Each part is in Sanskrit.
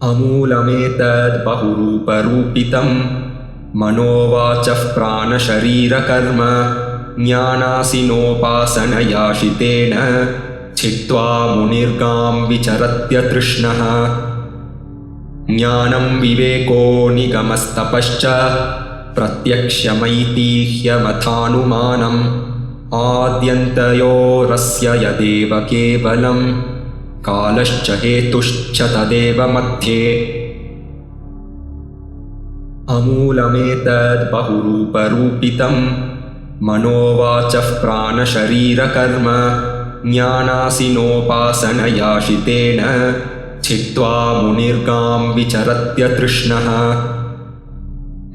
अमूलमेतद् बहुरूपरूपितं मनोवाचः प्राणशरीरकर्म ज्ञानासिनोपासनयाशितेन छित्त्वा मुनिर्गां विचरत्यतृष्णः। ज्ञानं विवेको निगमस्तपश्च प्रत्यक्षमैतिह्यमथानुमानम् आद्यन्तयोरस्य यदेव केवलं कालश्च हेतुश्च तदेव मध्ये। अमूलमेतद् बहुरूपरूपितं मनोवाचः प्राणशरीरकर्म ज्ञानासिनोपासनयाशितेन छित्त्वा मुनिर्गां विचरत्यतृष्णः।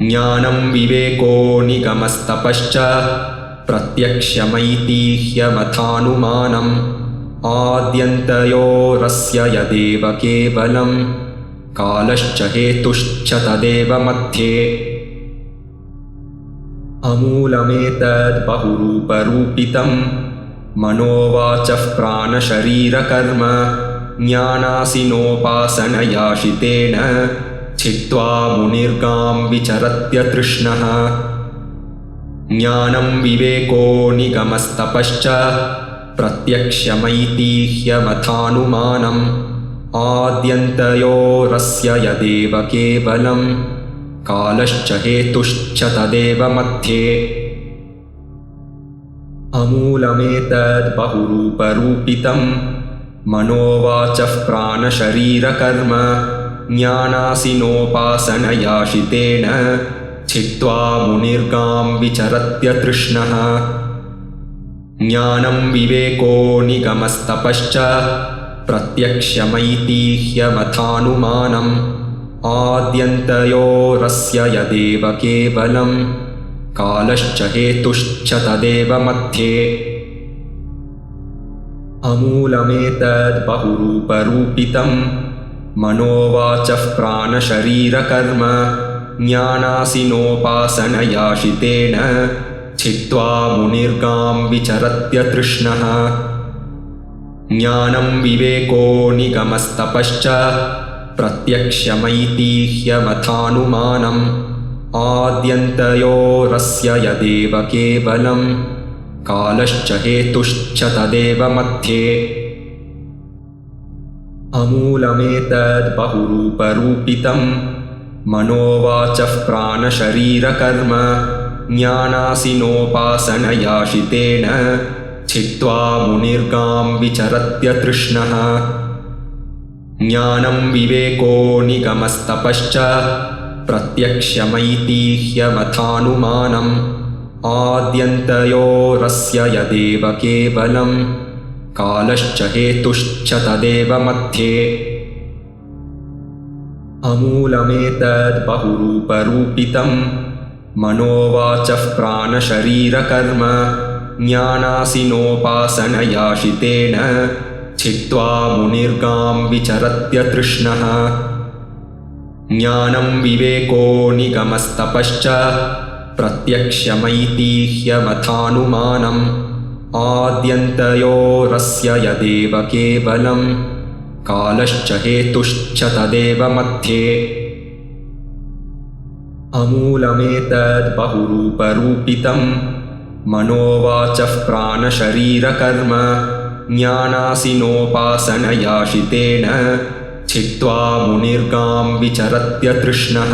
ज्ञानं विवेको निगमस्तपश्च प्रत्यक्षमैतिह्यमथानुमानम् आद्यन्तयोरस्य यदेव केवलं कालश्च हेतुश्च तदेव मध्ये। अमूलमेतद् बहुरूपरूपितं मनोवाचः प्राणशरीरकर्म ज्ञानासिनोपासनयाशितेन छित्त्वा मुनिर्गां विचरत्यतृष्णः। ज्ञानं विवेको निगमस्तपश्च प्रत्यक्षमैतिह्यमथानुमानम् आद्यन्तयोरस्य यदेव केवलं कालश्च हेतुश्च तदेव मध्ये। अमूलमेतद् बहुरूपरूपितं मनोवाचः प्राणशरीरकर्म ज्ञानासिनोपासनयाशितेन छित्त्वा मुनिर्गां विचरत्यतृष्णः। ज्ञानं विवेको निगमस्तपश्च प्रत्यक्षमैतिह्यमथानुमानम् आद्यन्तयोरस्य यदेव केवलं कालश्च हेतुश्च तदेव मध्ये। अमूलमेतद् बहुरूपरूपितं मनोवाचः प्राणशरीरकर्म ज्ञानासिनोपासनयाशितेन छित्त्वा मुनिर्गां विचरत्यतृष्णः। ज्ञानं विवेको निगमस्तपश्च प्रत्यक्षमैतिह्यमथानुमानम् आद्यन्तयोरस्य यदेव केवलं कालश्च हेतुश्च तदेव मध्ये। अमूलमेतद् बहुरूपरूपितं मनोवाचः प्राणशरीरकर्म ज्ञानासिनोपासनयाशितेन छित्त्वा मुनिर्गां विचरत्यतृष्णः। ज्ञानं विवेको निगमस्तपश्च प्रत्यक्षमैतिह्यमथानुमानम् आद्यन्तयोरस्य यदेव केवलं कालश्च हेतुश्च तदेव मध्ये। अमूलमेतद् बहुरूपरूपितं मनोवाचः प्राणशरीरकर्म ज्ञानासिनोपासनयाशितेन छित्त्वा मुनिर्गां विचरत्यतृष्णः। ज्ञानं विवेको निगमस्तपश्च प्रत्यक्षमैतिह्यमथानुमानम् आद्यन्तयोरस्य यदेव केवलं कालश्च हेतुश्च तदेव मध्ये। अमूलमेतद् बहुरूपरूपितं मनोवाचः प्राणशरीरकर्म ज्ञानासिनोपासनयाशितेन छित्त्वा मुनिर्गां विचरत्यतृष्णः।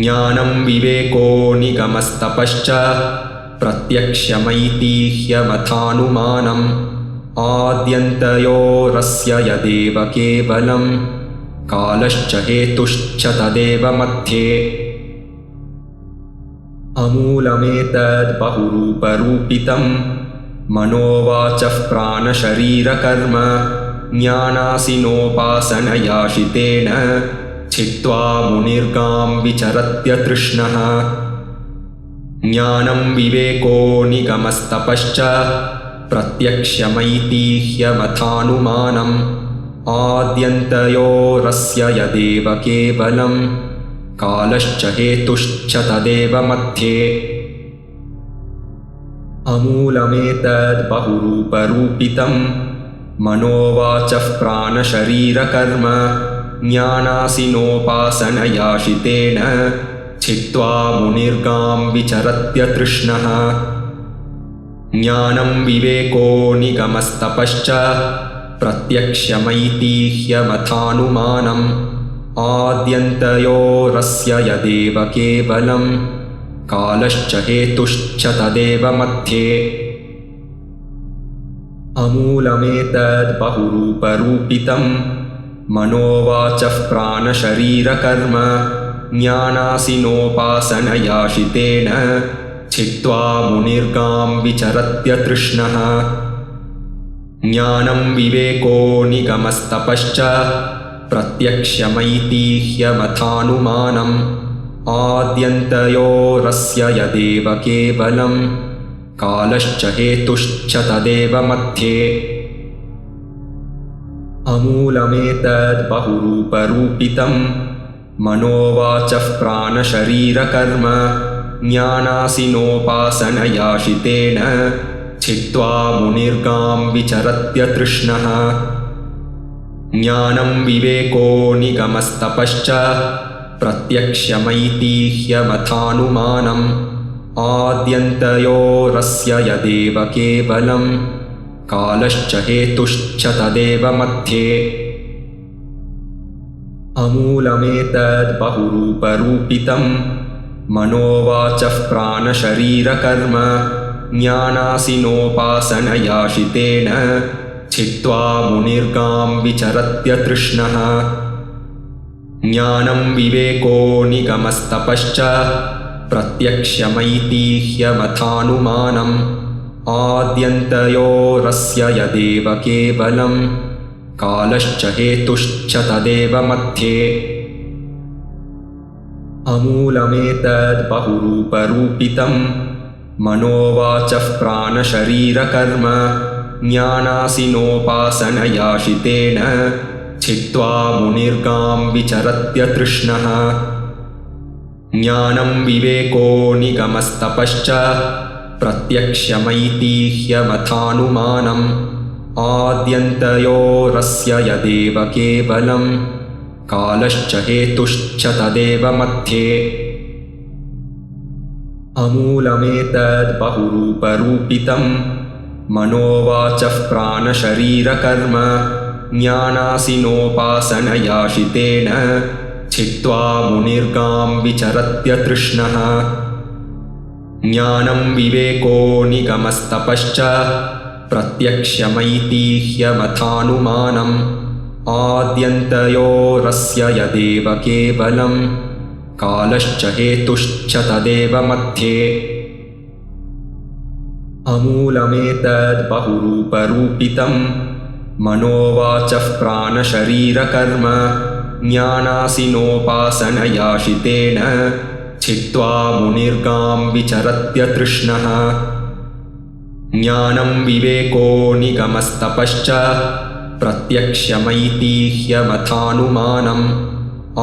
ज्ञानं विवेको निगमस्तपश्च प्रत्यक्षमैतिह्यमथानुमानम् आद्यन्तयोरस्य यदेव केवलं कालश्च हेतुश्च तदेव मध्ये। अमूलमेतद् बहुरूपरूपितं मनोवाचः प्राणशरीरकर्म ज्ञानासिनोपासनयाशितेन छित्त्वा मुनिर्गां विचरत्यतृष्णः। ज्ञानं विवेको निगमस्तपश्च प्रत्यक्षमैतिह्यमथानुमानम् आद्यन्तयोरस्य यदेव केवलं कालश्च हेतुश्च तदेव मध्ये। अमूलमेतद् बहुरूपरूपितं मनोवाचः प्राणशरीरकर्म ज्ञानासिनोपासनयाशितेन छित्त्वा मुनिर्गां विचरत्यतृष्णः ज्ञानं विवेको निगमस्तपश्च प्रत्यक्षमैतिह्यमथानुमानम् आद्यन्तयोरस्य यदेव केवलं कालश्च हेतुश्च तदेव मध्ये अमूलमेतद्बहुरूपरूपितं मनोवाचः प्राणशरीरकर्म ज्ञानासिनोपासनयाशितेन छित्त्वा मुनिर्गां विचरत्यतृष्णः ज्ञानं विवेको निगमस्तपश्च प्रत्यक्षमैतिह्यमथानुमानम् आद्यन्तयोरस्य यदेव केवलं कालश्च हेतुश्च तदेव मध्ये अमूलमेतद्बहुरूपरूपितं मनोवाचः प्राणशरीरकर्म ज्ञानासिनोपासनयाशितेन छित्त्वा मुनिर्गां विचरत्यतृष्णः ज्ञानं विवेको निगमस्तपश्च प्रत्यक्षमैतिह्यमथानुमानम् आद्यन्तयोरस्य यदेव केवलं कालश्च हेतुश्च तदेव मध्ये अमूलमेतद्बहुरूपरूपितं मनोवाचः प्राणशरीरकर्म ज्ञानासिनोपासनयाशितेन छित्त्वा मुनिर्गां विचरत्यतृष्णः ज्ञानं विवेको निगमस्तपश्च प्रत्यक्षमैतिह्यमथानुमानम् आद्यन्तयोरस्य यदेव केवलं कालश्च हेतुश्च तदेव मध्ये अमूलमेतद्बहुरूपरूपितं मनोवाचः प्राणशरीरकर्म ज्ञानासिनोपासनयाशितेन छित्त्वा मुनिर्गां विचरत्यतृष्णः ज्ञानं विवेको निगमस्तपश्च प्रत्यक्षमैतिह्यमथानुमानम् आद्यन्तयोरस्य यदेव केवलं कालश्च हेतुश्च तदेव मध्ये अमूलमेतद्बहुरूपरूपितं मनोवाचः प्राणशरीरकर्म ज्ञानासिनोपासनयाशितेन छित्त्वा मुनिर्गां विचरत्यतृष्णः ज्ञानं विवेको निगमस्तपश्च प्रत्यक्षमैतिह्यमथानुमानम् आद्यन्तयोरस्य यदेव केवलं कालश्च हेतुश्च तदेव मध्ये अमूलमेतद्बहुरूपरूपितं मनोवाचः प्राणशरीरकर्म ज्ञानासिनोपासनयाशितेन छित्त्वा मुनिर्गां विचरत्यतृष्णः ज्ञानं विवेको निगमस्तपश्च प्रत्यक्षमैतिह्यमथानुमानम्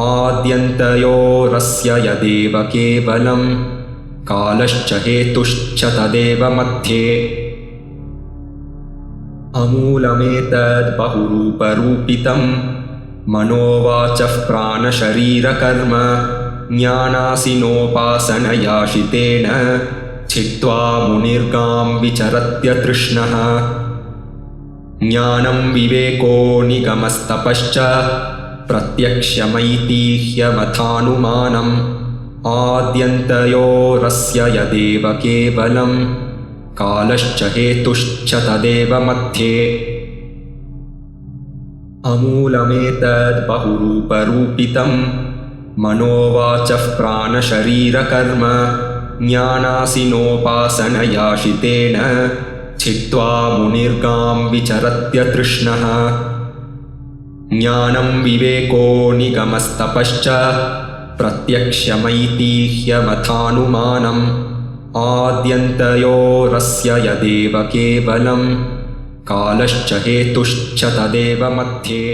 आद्यन्तयोरस्य यदेव केवलं कालश्च हेतुश्च तदेव मध्ये अमूलमेतद्बहुरूपरूपितं मनोवाचः प्राणशरीरकर्म ज्ञानासिनोपासनयाशितेन छित्त्वा मुनिर्गां विचरत्यतृष्णः ज्ञानं विवेको निगमस्तपश्च प्रत्यक्षमैतिह्यमथानुमानम् आद्यन्तयोरस्य यदेव केवलं कालश्च हेतुश्च तदेव मध्ये अमूलमेतद्बहुरूपरूपितं मनोवाचः प्राणशरीरकर्म ज्ञानासिनोपासनयाशितेन छित्त्वा मुनिर्गां विचरत्यतृष्णः ज्ञानं विवेको निगमस्तपश्च प्रत्यक्षमैतिह्यमथानुमानम् आद्यन्तयोरस्य यदेव केवलं कालश्च हेतुश्च तदेव मध्ये।